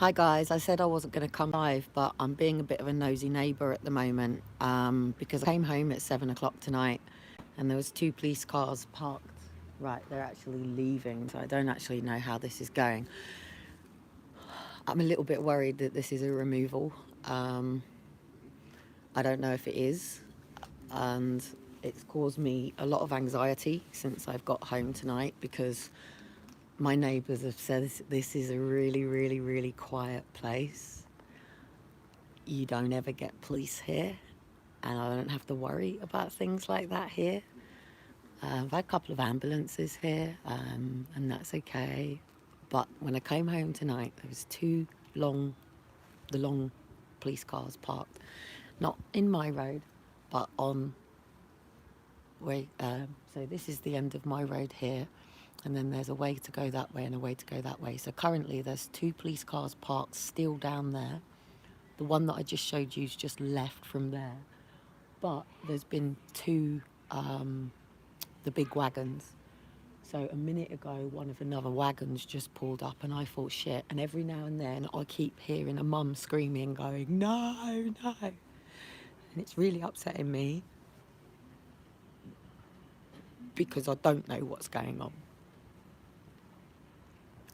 Hi guys, I said I wasn't going to come live, but I'm being a bit of a nosy neighbour at the moment because I came home at 7 o'clock tonight and there was two police cars parked. Right, they're actually leaving, so I don't actually know how this is going. I'm a little bit worried that this is a removal. I don't know if it is, and it's caused me a lot of anxiety since I've got home tonight because my neighbours have said this is a really, really, really quiet place. You don't ever get police here, and I don't have to worry about things like that here. I've had a couple of ambulances here, and that's okay. But when I came home tonight, there was the long police cars parked, not in my road, but on way. So this is the end of my road here, and then there's a way to go that way and a way to go that way. So currently there's two police cars parked still down there. The one that I just showed you is just left from there. But there's been two, the big wagons. So a minute ago, one of another wagons just pulled up and I thought, shit. And every now and then I keep hearing a mum screaming, going, no, no. And it's really upsetting me because I don't know what's going on.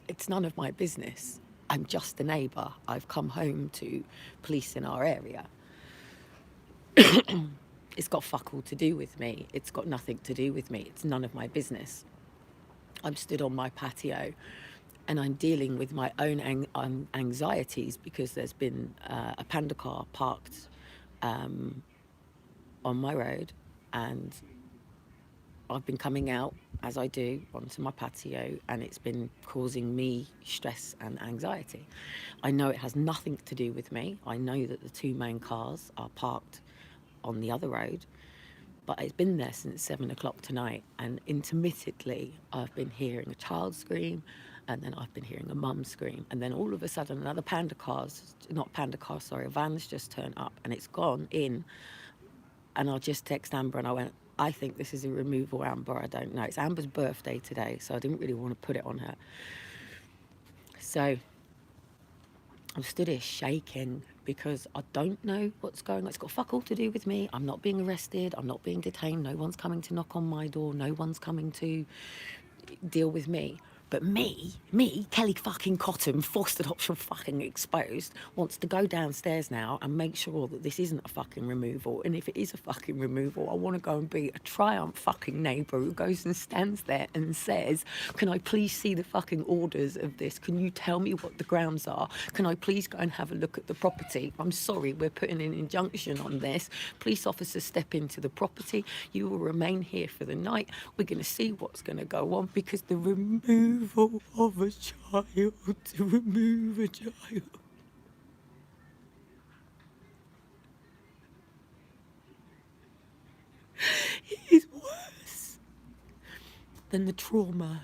It's none of my business. I'm just a neighbour. I've come home to police in our area. It's got fuck all to do with me. It's got nothing to do with me. It's none of my business. I'm stood on my patio and I'm dealing with my own anxieties because there's been a panda car parked on my road, and I've been coming out, as I do, onto my patio, and it's been causing me stress and anxiety. I know it has nothing to do with me. I know that the two main cars are parked on the other road, but it's been there since 7 o'clock tonight, and intermittently I've been hearing a child scream, and then I've been hearing a mum scream, and then all of a sudden another a van's just turned up and it's gone in, and I just text Amber and I went, I think this is a removal, Amber, I don't know. It's Amber's birthday today, so I didn't really want to put it on her. So I'm stood here shaking because I don't know what's going on. It's got fuck all to do with me. I'm not being arrested. I'm not being detained. No one's coming to knock on my door. No one's coming to deal with me. But me, Kelly fucking Cotton, forced adoption fucking exposed, wants to go downstairs now and make sure that this isn't a fucking removal. And if it is a fucking removal, I want to go and be a triumph fucking neighbour who goes and stands there and says, can I please see the fucking orders of this? Can you tell me what the grounds are? Can I please go and have a look at the property? I'm sorry, we're putting an injunction on this. Police officers step into the property. You will remain here for the night. We're going to see what's going to go on, because the removal of a child, to remove a child. It is worse than the trauma.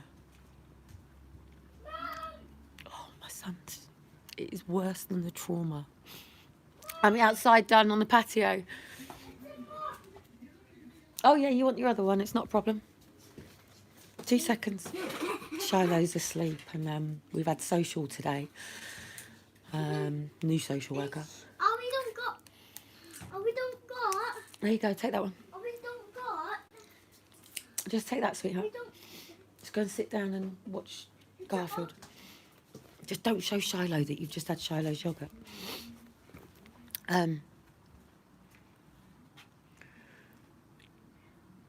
Oh, my son. It is worse than the trauma. I'm outside down on the patio. Oh, yeah, you want your other one? It's not a problem. 2 seconds. Shiloh's asleep, and we've had social today. New social worker. Oh, we don't got. Oh, we don't got. There you go, take that one. Oh, we don't got. Just take that, sweetheart. We don't. Just go and sit down and watch Garfield. Just don't show Shiloh that you've just had Shiloh's yogurt. To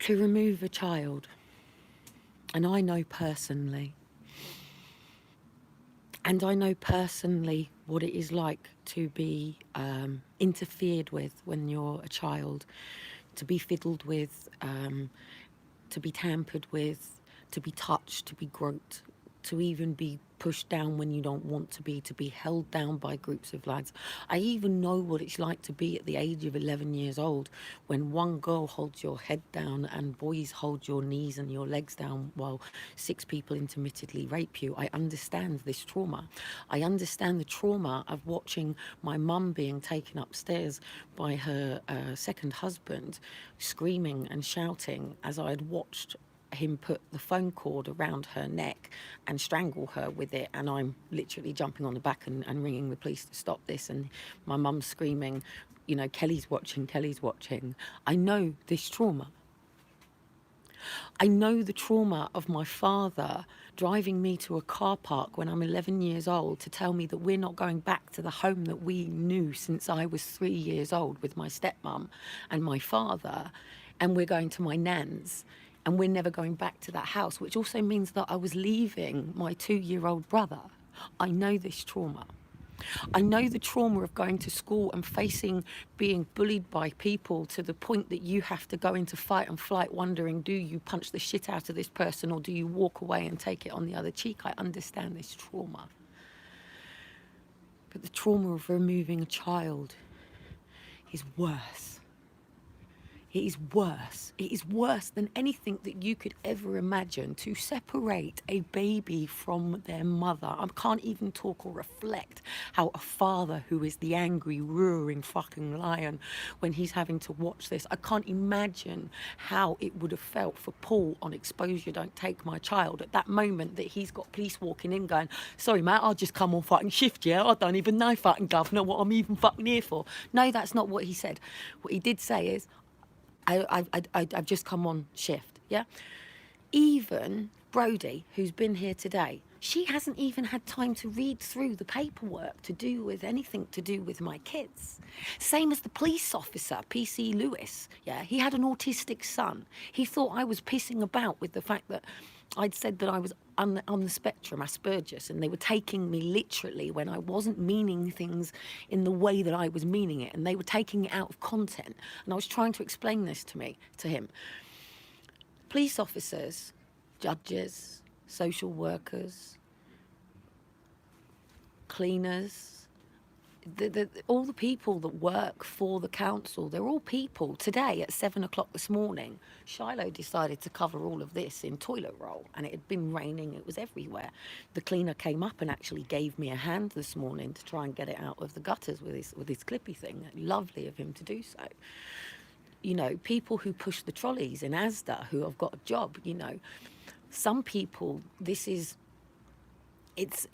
remove a child, and I know personally what it is like to be interfered with when you're a child, to be fiddled with, to be tampered with, to be touched, to be groped, to even be pushed down when you don't want to be held down by groups of lads. I even know what it's like to be at the age of 11 years old, when one girl holds your head down and boys hold your knees and your legs down while 6 people intermittently rape you. I understand this trauma. I understand the trauma of watching my mum being taken upstairs by her second husband, screaming and shouting as I had watched him put the phone cord around her neck and strangle her with it, and I'm literally jumping on the back and ringing the police to stop this, and my mum's screaming, you know, Kelly's watching, Kelly's watching. I know this trauma. I know the trauma of my father driving me to a car park when I'm 11 years old to tell me that we're not going back to the home that we knew since I was 3 years old with my stepmom and my father, and we're going to my nan's, and we're never going back to that house, which also means that I was leaving my 2-year-old brother. I know this trauma. I know the trauma of going to school and facing being bullied by people to the point that you have to go into fight and flight wondering, do you punch the shit out of this person or do you walk away and take it on the other cheek? I understand this trauma. But the trauma of removing a child is worse. It is worse. It is worse than anything that you could ever imagine. To separate a baby from their mother. I can't even talk or reflect how a father who is the angry, roaring fucking lion when he's having to watch this. I can't imagine how it would have felt for Paul on Exposure Don't Take My Child at that moment that he's got police walking in going, sorry mate, I'll just come on fucking shift, yeah? I don't even know fucking governor what I'm even fucking here for. No, that's not what he said. What he did say is, I've just come on shift, yeah? Even Brodie, who's been here today, she hasn't even had time to read through the paperwork to do with anything to do with my kids. Same as the police officer, PC Lewis, yeah? He had an autistic son. He thought I was pissing about with the fact that I'd said that I was on the spectrum, Asperger's, and they were taking me literally when I wasn't meaning things in the way that I was meaning it, and they were taking it out of content. And I was trying to explain this to him. Police officers, judges, social workers, cleaners, all the people that work for the council, they're all people. Today at 7 o'clock this morning, Shiloh decided to cover all of this in toilet roll, and it had been raining, it was everywhere. The cleaner came up and actually gave me a hand this morning to try and get it out of the gutters with his clippy thing. Lovely of him to do so. You know, people who push the trolleys in Asda who have got a job, you know. Some people, this is, it's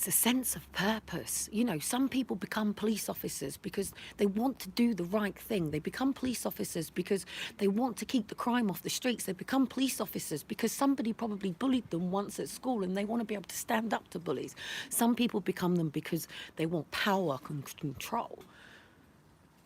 a sense of purpose. You know, some people become police officers because they want to do the right thing. They become police officers because they want to keep the crime off the streets. They become police officers because somebody probably bullied them once at school and they want to be able to stand up to bullies. Some people become them because they want power and control.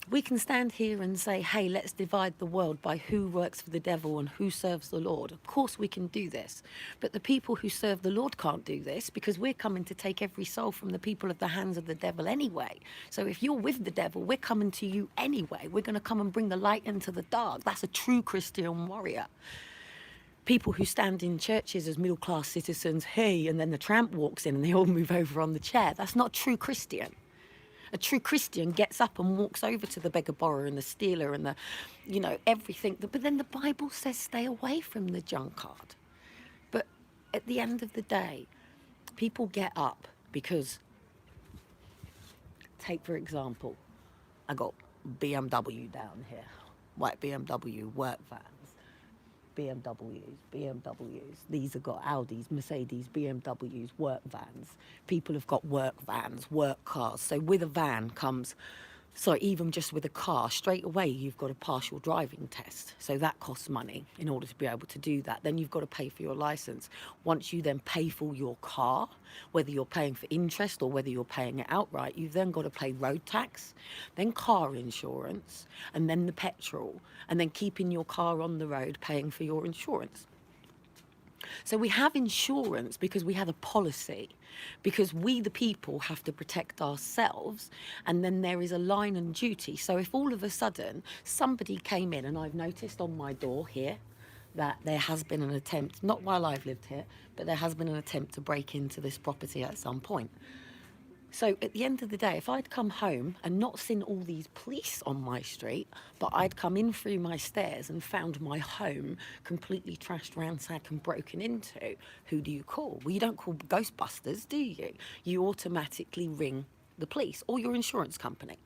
We can stand here and say, hey, let's divide the world by who works for the devil and who serves the Lord. Of course we can do this. But the people who serve the Lord can't do this because we're coming to take every soul from the people of the hands of the devil anyway. So if you're with the devil, we're coming to you anyway. We're going to come and bring the light into the dark. That's a true Christian warrior. People who stand in churches as middle-class citizens, hey, and then the tramp walks in and they all move over on the chair. That's not true Christian. A true Christian gets up and walks over to the beggar borrower and the stealer and the, you know, everything. But then the Bible says stay away from the drunkard. But at the end of the day, people get up because, take for example, I got BMW down here, white BMW work vans. BMWs. These have got Audis, Mercedes, BMWs, work vans. People have got work vans, work cars. So with a van comes, so even just with a car, straight away you've got a partial driving test. So that costs money in order to be able to do that. Then you've got to pay for your license. Once you then pay for your car, whether you're paying for interest or whether you're paying it outright, you've then got to pay road tax, then car insurance, and then the petrol, and then keeping your car on the road, paying for your insurance. So we have insurance because we have a policy, because we the people have to protect ourselves, and then there is a line and duty. So if all of a sudden somebody came in, and I've noticed on my door here that there has been an attempt, not while I've lived here, but there has been an attempt to break into this property at some point. So at the end of the day, if I'd come home and not seen all these police on my street, but I'd come in through my stairs and found my home completely trashed, ransacked and broken into, who do you call? Well, you don't call Ghostbusters, do you? You automatically ring the police or your insurance company.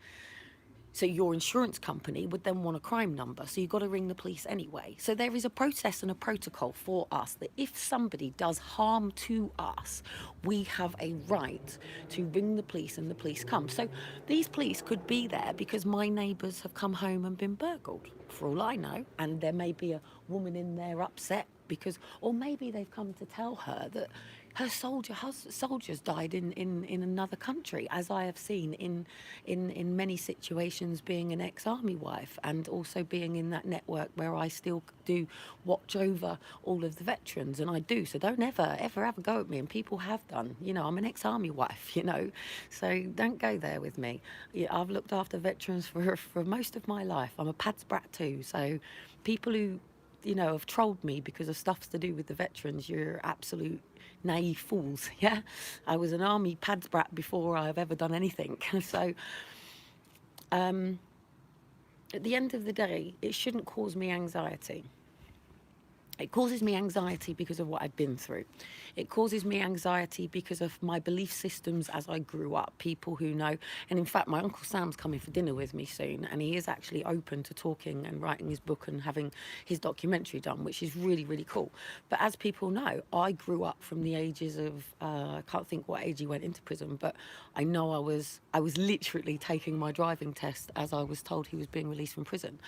So your insurance company would then want a crime number. So you've got to ring the police anyway. So there is a process and a protocol for us that if somebody does harm to us, we have a right to ring the police and the police come. So these police could be there because my neighbours have come home and been burgled, for all I know. And there may be a woman in there upset because, or maybe they've come to tell her that her soldiers died in another country, as I have seen in many situations, being an ex-army wife and also being in that network where I still do watch over all of the veterans, and I do. So don't ever have a go at me, and people have done. You know, I'm an ex-army wife, you know, so don't go there with me. Yeah, I've looked after veterans for most of my life. I'm a pads brat too, so people who, you know, have trolled me because of stuffs to do with the veterans, you're absolute naive fools. Yeah, I was an army pads brat before I've ever done anything. So at the end of the day, it shouldn't cause me anxiety. It causes me anxiety because of what I've been through. It causes me anxiety because of my belief systems as I grew up, people who know. And in fact, my Uncle Sam's coming for dinner with me soon, and he is actually open to talking and writing his book and having his documentary done, which is really, really cool. But as people know, I grew up from the ages of, I can't think what age he went into prison, but I know I was literally taking my driving test as I was told he was being released from prison.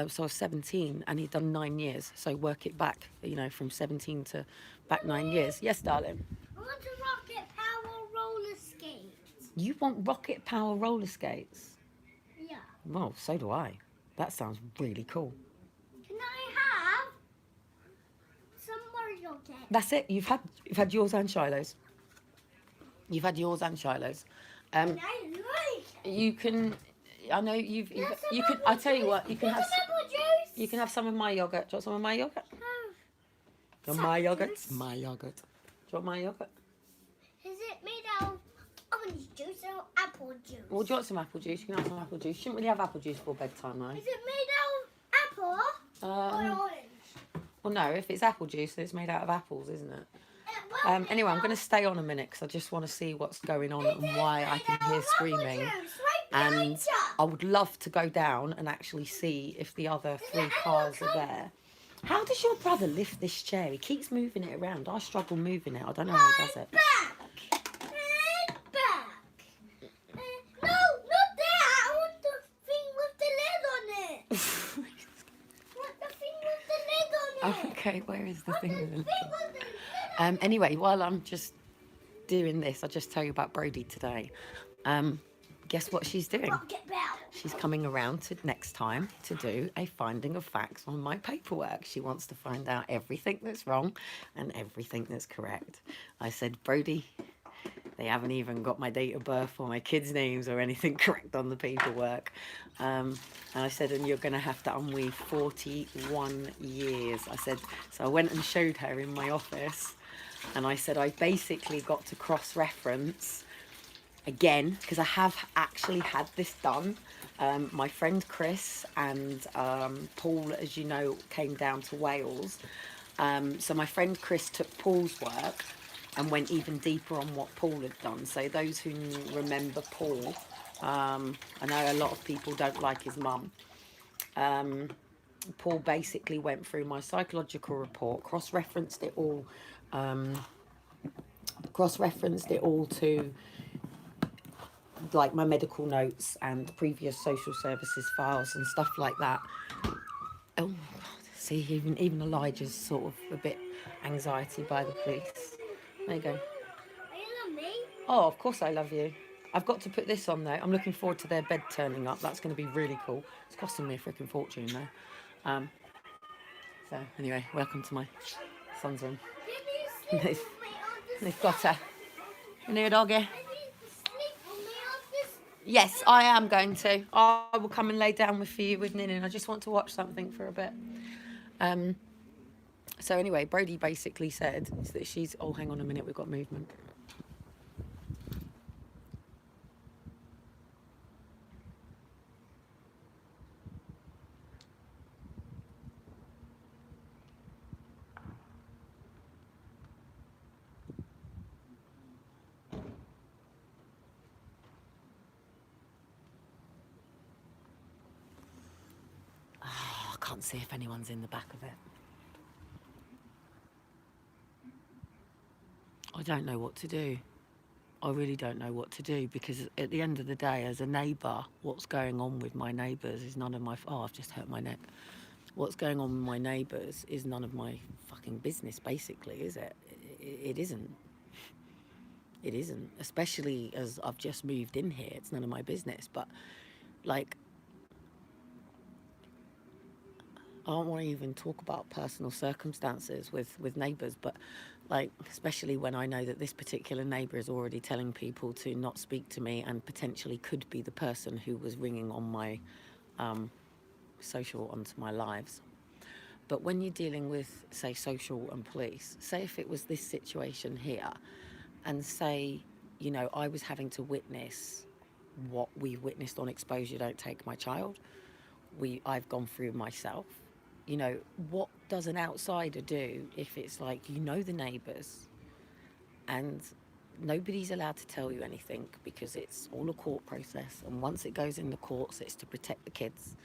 So I was 17 and he'd done 9 years. So work it back, you know, from 17 to back 9 years. Yes, darling. I want a rocket power roller skate. You want rocket power roller skates? Yeah. Well, so do I. That sounds really cool. Can I have some Mario games? That's it. You've had yours and Shiloh's. You've had yours and Shiloh's. And I like it. You can. I know you've. Yes, You some can. I apple tell you juice. what. You can Yes, have. some apple juice. You can have some of my yogurt. Do you want some of my yogurt? Oh, Your some my yogurt. juice. My yogurt. Do you want my yogurt? Is it made out of orange juice or apple juice? Well, do you want some apple juice? You can have some apple juice. You shouldn't really have apple juice before bedtime, though. Is it made out of apple or orange? Well, no. If it's apple juice, then it's made out of apples, isn't it? Well, Anyway, I'm going to stay on a minute because I just want to see what's going on and why I can hear screaming. And I would love to go down and actually see if the other 3 cars are there. How does your brother lift this chair? He keeps moving it around. I struggle moving it. I don't know how he does it. Back. No, not that. I want the thing with the lid on it. I want the thing with the lid on it. Okay, where is the thing? The thing with the lid on it. Anyway, while I'm just doing this, I'll just tell you about Brody today. Guess what she's doing? Rocket bell. She's coming around to next time to do a finding of facts on my paperwork. She wants to find out everything that's wrong and everything that's correct. I said, Brody, they haven't even got my date of birth or my kids' names or anything correct on the paperwork. And I said, and you're going to have to unweave 41 years. I said, so I went and showed her in my office. And I said, I basically got to cross-reference again, because I have actually had this done. My friend Chris and Paul, as you know, came down to Wales. So my friend Chris took Paul's work and went even deeper on what Paul had done. So those who remember Paul, I know a lot of people don't like his mum. Paul basically went through my psychological report, cross-referenced it all to like my medical notes and previous social services files and stuff like that. Oh my God, see, even Elijah's sort of a bit anxiety by the police. There you go. Are you love me? Oh, of course I love you. I've got to put this on though. I'm looking forward to their bed turning up. That's going to be really cool. It's costing me a freaking fortune though. So anyway, welcome to my son's room. Can you sleep with me on this? They've got a new doggy. I need to sleep with me on this. Yes, I am going to. I will come and lay down with you with Ninin. I just want to watch something for a bit. So anyway, Brody basically said that she's... Oh, hang on a minute. We've got movement. and see if anyone's in the back of it. I don't know what to do. I really don't know what to do, because at the end of the day, as a neighbour, what's going on with my neighbours is none of my... Oh, I've just hurt my neck. What's going on with my neighbours is none of my fucking business, basically, is it? It isn't. It isn't. Especially as I've just moved in here, it's none of my business. But, like, I don't want to even talk about personal circumstances with neighbours, but, like, especially when I know that this particular neighbour is already telling people to not speak to me and potentially could be the person who was ringing on my social onto my lives. But when you're dealing with, say, social and police, say if it was this situation here, and say, you know, I was having to witness what we witnessed on Exposure Don't Take My Child, I've gone through myself. You know, what does an outsider do if it's like, you know, the neighbours and nobody's allowed to tell you anything because it's all a court process, and once it goes in the courts, it's to protect the kids.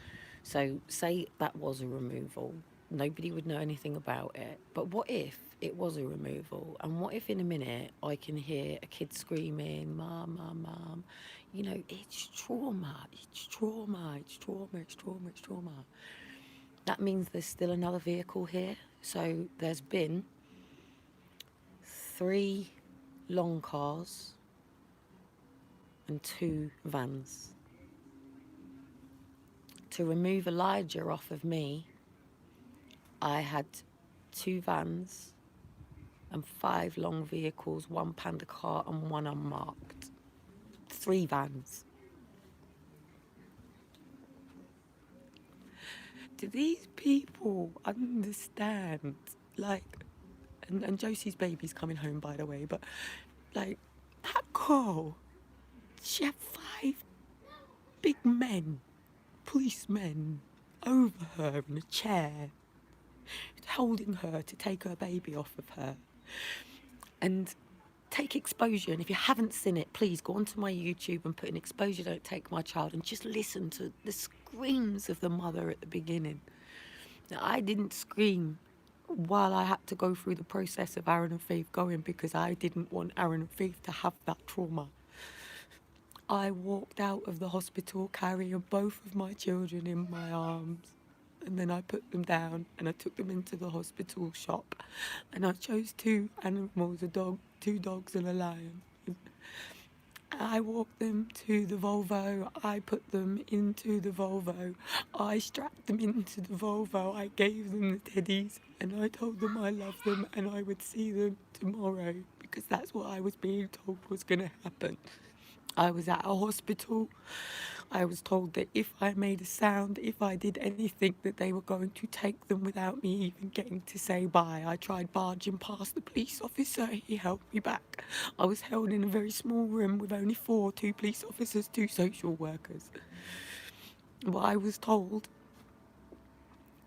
So say that was a removal, nobody would know anything about it. But what if it was a removal, and what if in a minute I can hear a kid screaming, "Mum, mum, mum," you know, it's trauma, it's trauma, it's trauma, it's trauma, it's trauma. That means there's still another vehicle here. So there's been 3 long cars and 2 vans. To remove Elijah off of me, I had 2 vans and 5 long vehicles, 1 panda car and 1 unmarked. 3 vans. Do these people understand? Like, and Josie's baby's coming home, by the way, but, like, that girl, she had 5 big men, policemen, over her in a chair, holding her to take her baby off of her. And take Exposure, and if you haven't seen it, please go onto my YouTube and put in Exposure Don't Take My Child and just listen to the screams of the mother at the beginning. Now, I didn't scream while I had to go through the process of Aaron and Faith going, because I didn't want Aaron and Faith to have that trauma. I walked out of the hospital carrying both of my children in my arms, and then I put them down and I took them into the hospital shop, and I chose 2 animals, 2 dogs and a lion. I walked them to the Volvo, I put them into the Volvo, I strapped them into the Volvo, I gave them the teddies, and I told them I loved them and I would see them tomorrow, because that's what I was being told was going to happen. I was at a hospital. I was told that if I made a sound, if I did anything, that they were going to take them without me even getting to say bye. I tried barging past the police officer. He held me back. I was held in a very small room with only 2 police officers, 2 social workers. But I was told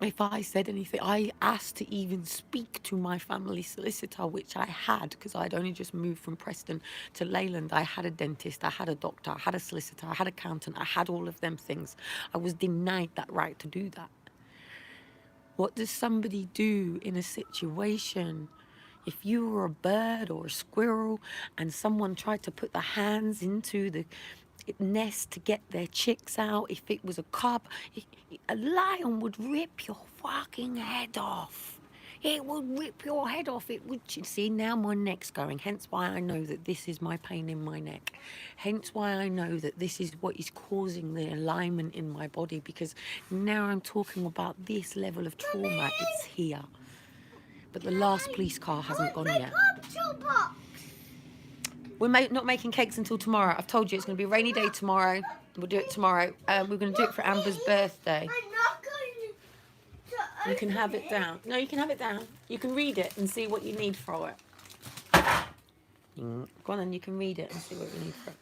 if I said anything, I asked to even speak to my family solicitor, which I had, because I'd only just moved from Preston to Leyland. I had a dentist, I had a doctor, I had a solicitor, I had an accountant, I had all of them things. I was denied that right to do that. What does somebody do in a situation if you were a bird or a squirrel and someone tried to put their hands into the nest to get their chicks out? If it was a cub, a lion would rip your fucking head off. It would rip your head off. It would. See, now my neck's going. Hence why I know that this is my pain in my neck. Hence why I know that this is what is causing the alignment in my body, because now I'm talking about this level of trauma. It's here. But the last police car hasn't gone yet. We're not making cakes until tomorrow. I've told you it's going to be a rainy day tomorrow. We'll do it tomorrow. We're going to do it for Amber's birthday. I'm not going to You can have it down. No, you can have it down. You can read it and see what you need for it. Go on then, you can read it and see what you need for it.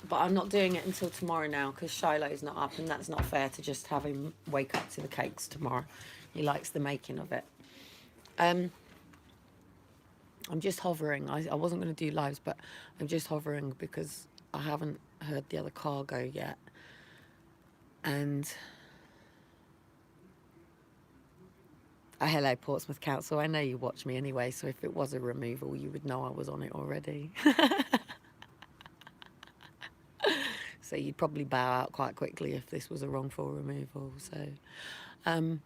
But I'm not doing it until tomorrow now, because Shiloh's not up, and that's not fair to just have him wake up to the cakes tomorrow. He likes the making of it. I'm just hovering. I wasn't going to do lives, but I'm just hovering because I haven't heard the other car go yet. And Oh, hello, Portsmouth Council. I know you watch me anyway, so if it was a removal, you would know I was on it already. So you'd probably bow out quite quickly if this was a wrongful removal. So,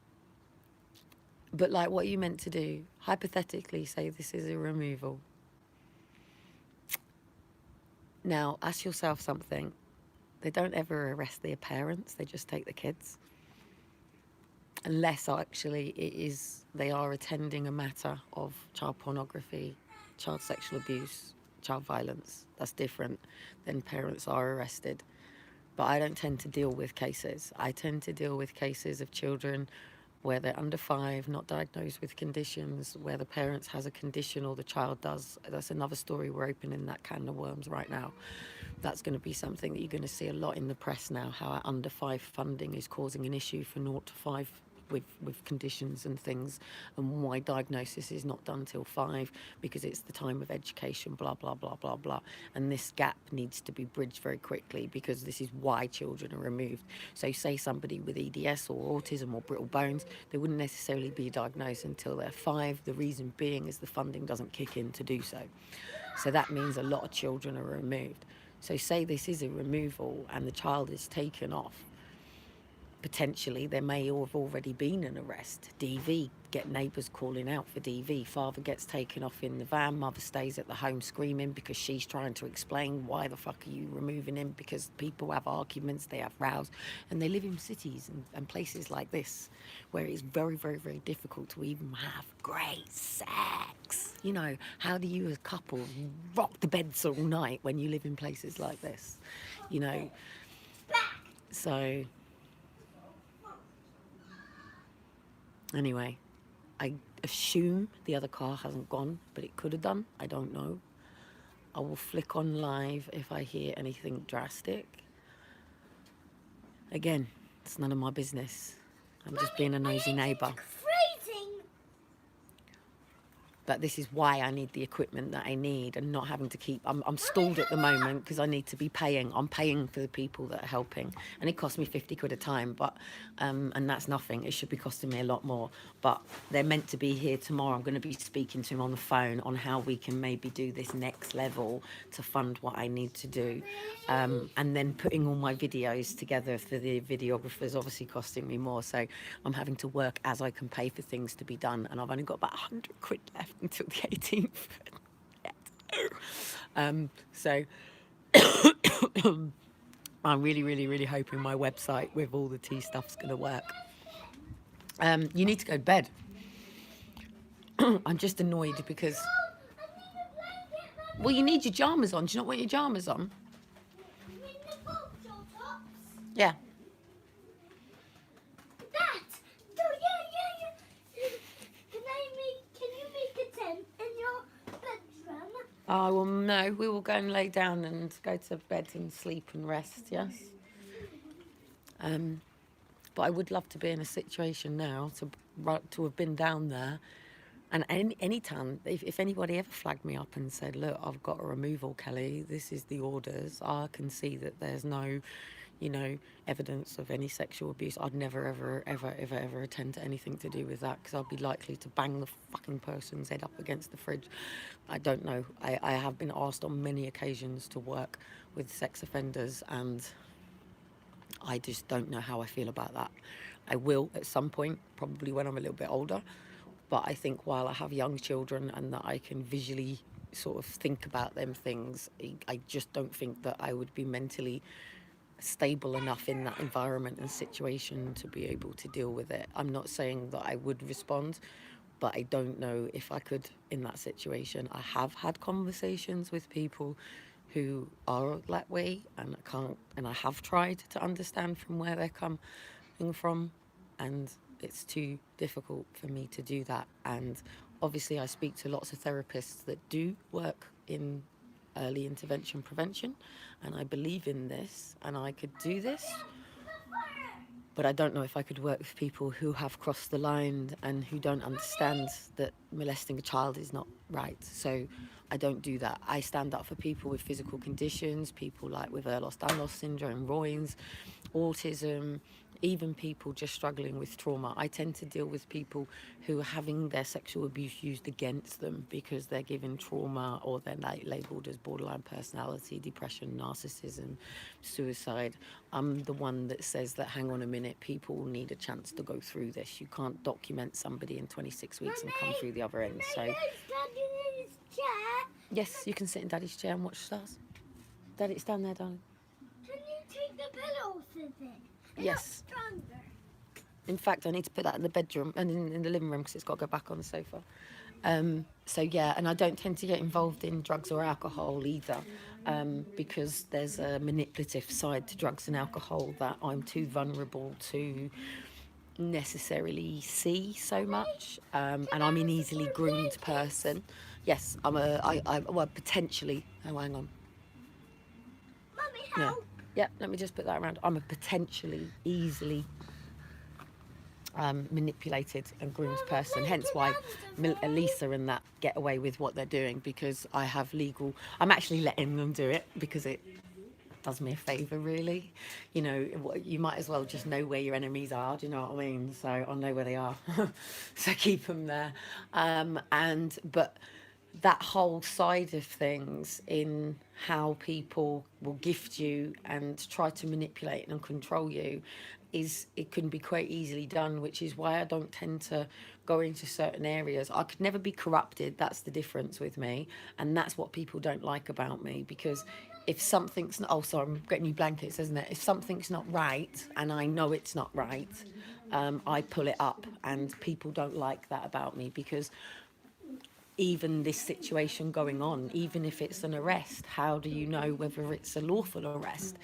but like, what are you meant to do? Hypothetically, say this is a removal. Now, ask yourself something. They don't ever arrest their parents, they just take the kids. Unless actually they are attending a matter of child pornography, child sexual abuse, child violence. That's different. Then parents are arrested. But I don't tend to deal with cases. I tend to deal with cases of children where they're under 5, not diagnosed with conditions, where the parents has a condition or the child does. That's another story. We're opening that can of worms right now. That's going to be something that you're going to see a lot in the press now, how our under 5 funding is causing an issue for 0 to 5 with conditions and things, and why diagnosis is not done till 5 because it's the time of education, blah blah blah blah blah. And this gap needs to be bridged very quickly because this is why children are removed. So say somebody with EDS or autism or brittle bones, they wouldn't necessarily be diagnosed until they're 5. The reason being is the funding doesn't kick in to do so. So that means a lot of children are removed. So say this is a removal and the child is taken off. Potentially, there may have already been an arrest. DV, get neighbours calling out for DV. Father gets taken off in the van. Mother stays at the home screaming because she's trying to explain why the fuck are you removing him, because people have arguments, they have rows, and they live in cities and places like this where it's very, very, very difficult to even have great sex. You know, how do you as a couple rock the beds all night when you live in places like this? You know, so... Anyway, I assume the other car hasn't gone, but it could have done. I don't know. I will flick on live if I hear anything drastic. Again, it's none of my business. I'm just being a nosy neighbour. But this is why I need the equipment that I need and not having to keep... I'm stalled at the moment because I need to be paying. I'm paying for the people that are helping. And it costs me 50 quid a time, but and that's nothing. It should be costing me a lot more. But they're meant to be here tomorrow. I'm going to be speaking to them on the phone on how we can maybe do this next level to fund what I need to do. And then putting all my videos together for the videographers obviously costing me more. So I'm having to work as I can pay for things to be done. And I've only got about 100 quid left until the 18th. So I'm really, really, really hoping my website with all the tea stuff's going to work. You need to go to bed. I'm just annoyed because... Well, you need your pyjamas on. Do you not want your pyjamas on? Yeah. Oh, well, no, we will go and lay down and go to bed and sleep and rest, yes? But I would love to be in a situation now to have been down there. And any time, if anybody ever flagged me up and said, look, I've got a removal, Kelly, this is the orders, I can see that there's no, you know, evidence of any sexual abuse, I'd never, ever, ever, ever, ever attend to anything to do with that because I'd be likely to bang the fucking person's head up against the fridge. I don't know. I have been asked on many occasions to work with sex offenders and I just don't know how I feel about that. I will at some point, probably when I'm a little bit older. But I think while I have young children and that I can visually sort of think about them things, I just don't think that I would be mentally stable enough in that environment and situation to be able to deal with it. I'm not saying that I would respond, but I don't know if I could in that situation. I have had conversations with people who are that way and I have tried to understand from where they're coming from, and it's too difficult for me to do that. And obviously I speak to lots of therapists that do work in early intervention prevention, and I believe in this and I could do this, but I don't know if I could work with people who have crossed the line and who don't understand that molesting a child is not right. So I don't do that. I stand up for people with physical conditions, people like with Ehlers-Danlos syndrome, Royns, autism, even people just struggling with trauma. I tend to deal with people who are having their sexual abuse used against them because they're given trauma, or they're labelled as borderline personality, depression, narcissism, suicide. I'm the one that says that, hang on a minute, people need a chance to go through this. You can't document somebody in 26 weeks and come through the other end. So yes, you can sit in Daddy's chair and watch stars. Daddy, it's down there, darling. Can you take the pillow off of it? Yes. Stronger. In fact, I need to put that in the bedroom and in the living room because it's got to go back on the sofa. So yeah, and I don't tend to get involved in drugs or alcohol either, because there's a manipulative side to drugs and alcohol that I'm too vulnerable to necessarily see so much, and I'm an easily groomed person. Yes, well, potentially. Oh, hang on. Mummy, Yeah. help. Yeah, let me just put that around. I'm a potentially easily manipulated and groomed person, hence why Elisa and that get away with what they're doing, because I have legal, I'm actually letting them do it because it does me a favour, really. You know, you might as well just know where your enemies are, do you know what I mean? So I'll know where they are, so keep them there. But that whole side of things, in how people will gift you and try to manipulate and control you, it can be quite easily done, which is why I don't tend to go into certain areas. I could never be corrupted, that's the difference with me, and that's what people don't like about me, because if something's not, oh sorry, I'm getting you blankets, isn't it? If something's not right and I know it's not right, I pull it up, and people don't like that about me, because even this situation going on, even if it's an arrest, how do you know whether it's a lawful arrest?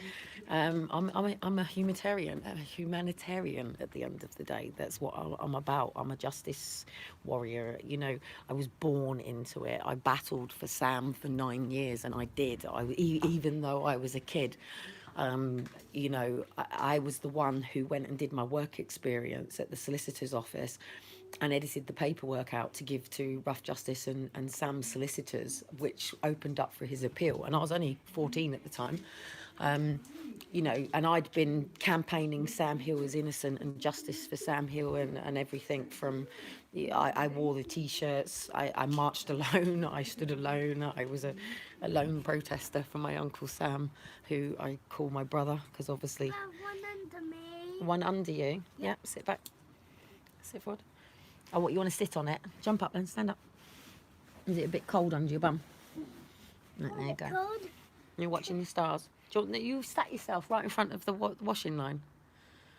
I'm a humanitarian at the end of the day. That's what I'm about. I'm a justice warrior. You know, I was born into it. I battled for Sam for 9 years, and I did. Even though I was a kid. You know, I was the one who went and did my work experience at the solicitor's office and edited the paperwork out to give to Rough Justice and Sam's solicitors, which opened up for his appeal. And I was only 14 at the time. You know, and I'd been campaigning Sam Hill as innocent and justice for Sam Hill and everything from, I wore the T-shirts, I marched alone, I stood alone, I was a lone protester for my Uncle Sam, who I call my brother, because obviously... One under me. One under you? Yeah, sit back. Sit forward. Oh, what, you want to sit on it? Jump up then, stand up. Is it a bit cold under your bum? Right, there you go. Cold? You're watching the stars. Do you want, you sat yourself right in front of the washing line.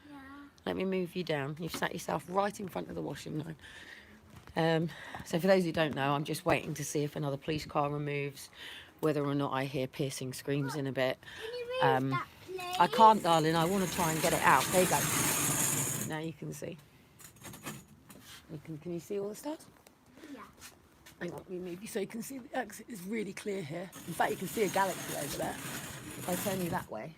Yeah. Let me move you down. You've sat yourself right in front of the washing line. So for those who don't know, I'm just waiting to see if another police car removes, whether or not I hear piercing screams in a bit. Can you move that, please? I can't, darling. I want to try and get it out. There you go. Now you can see. Can you see all the stars? Yeah. Hang on, let me move you so you can see the exit is really clear here. In fact, you can see a galaxy over there. If I turn you that way,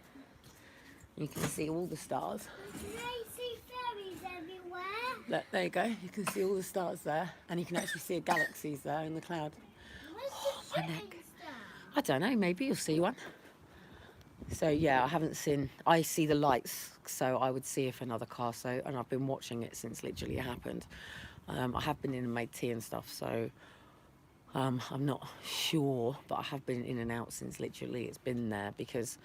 you can see all the stars. Can I see fairies everywhere? Look, there you go. You can see all the stars there, and you can actually see galaxies there in the cloud. Where's my the neck. shooting star? I don't know, maybe you'll see one. So yeah, I see the lights, so I would see if another car, and I've been watching it since literally it happened. I have been in and made tea and stuff, so I'm not sure, but I have been in and out since literally it's been there, because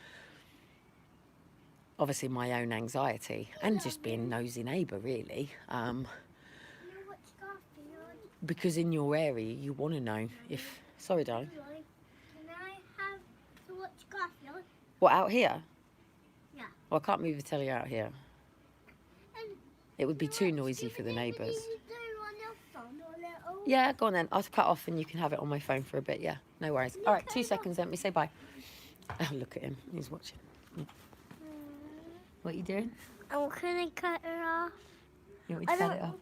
obviously my own anxiety and just being nosy neighbour, really. Can you watch Garfield? Because in your area you want to know if... Sorry, darling. Can I have to watch Garfield? What, out here? Yeah. Well, I can't move the telly out here. And It would be you too watch noisy for the DVD neighbours. you do on your phone or little? Yeah, go on then. I'll cut off and you can have it on my phone for a bit. Yeah, no worries. All right, 2 seconds. Let me say bye. Oh, look at him. He's watching. What are you doing? I'm gonna cut it off. You want me to cut it off?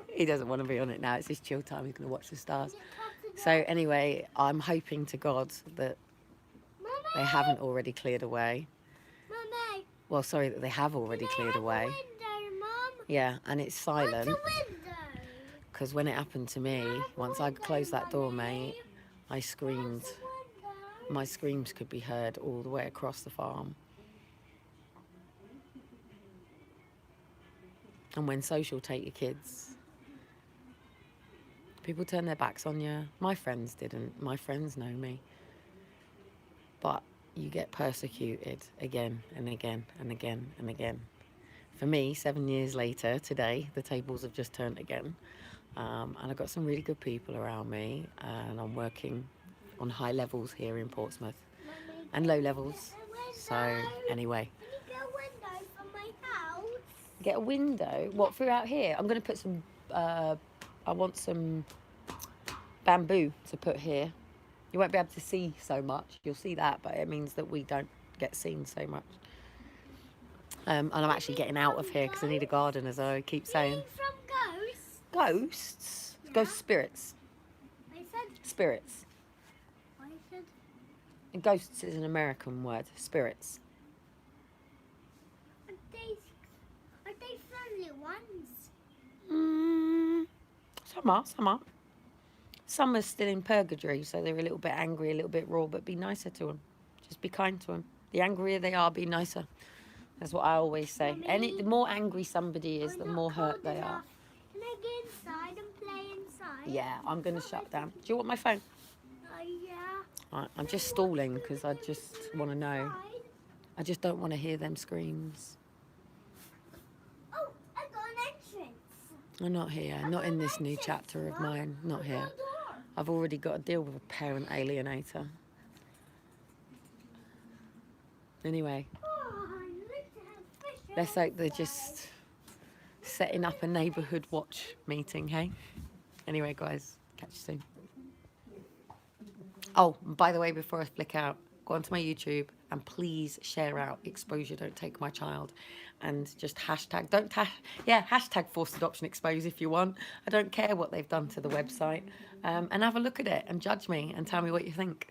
He doesn't want to be on it now. It's his chill time. He's going to watch the stars. So anyway, I'm hoping to God that they haven't already cleared away. Mummy, Well, sorry, that they have already cleared away. window, Mum. Yeah, and it's silent. What's a window? Because when it happened to me, once I closed that door, mate, I screamed. My screams could be heard all the way across the farm. And when social take your kids, people turn their backs on you. My friends didn't. My friends know me. But you get persecuted again and again and again and again. For me, 7 years later, today, the tables have just turned again. And I've got some really good people around me, and I'm working on high levels here in Portsmouth Mummy, and low levels. So, window. anyway, Can you get a window from my house? get a window. What, for out here? I'm going to put some, I want some bamboo to put here. You won't be able to see so much. You'll see that, but it means that we don't get seen so much. And I'm actually getting out of here because I need a garden, as I keep saying. Mean from ghosts? Ghosts? Yeah. Ghost spirits. I said. Spirits. I said. And ghosts is an American word. Spirits. Are they friendly ones? Some are, some are. Some are still in purgatory, so they're a little bit angry, a little bit raw, but be nicer to them. Just be kind to them. The angrier they are, be nicer. That's what I always say. Mummy, The more angry somebody is, I'm the not more hurt cold they are. enough. Can I get inside and play inside? Yeah, I'm going to shut down. Do you want my phone? Yeah. Right, I'm just stalling because I just want to know. I just don't want to hear them screams. Oh, I got an entrance. I'm not here. Not in this new chapter of mine. Not here. I've already got to deal with a parent alienator. Anyway, let's hope they're just setting up a neighbourhood watch meeting, hey? Anyway, guys, catch you soon. Oh, by the way, before I flick out, go onto my YouTube and please share out Exposure Don't Take My Child, and just hashtag, hashtag forced adoption expose if you want. I don't care what they've done to the website, and have a look at it and judge me and tell me what you think.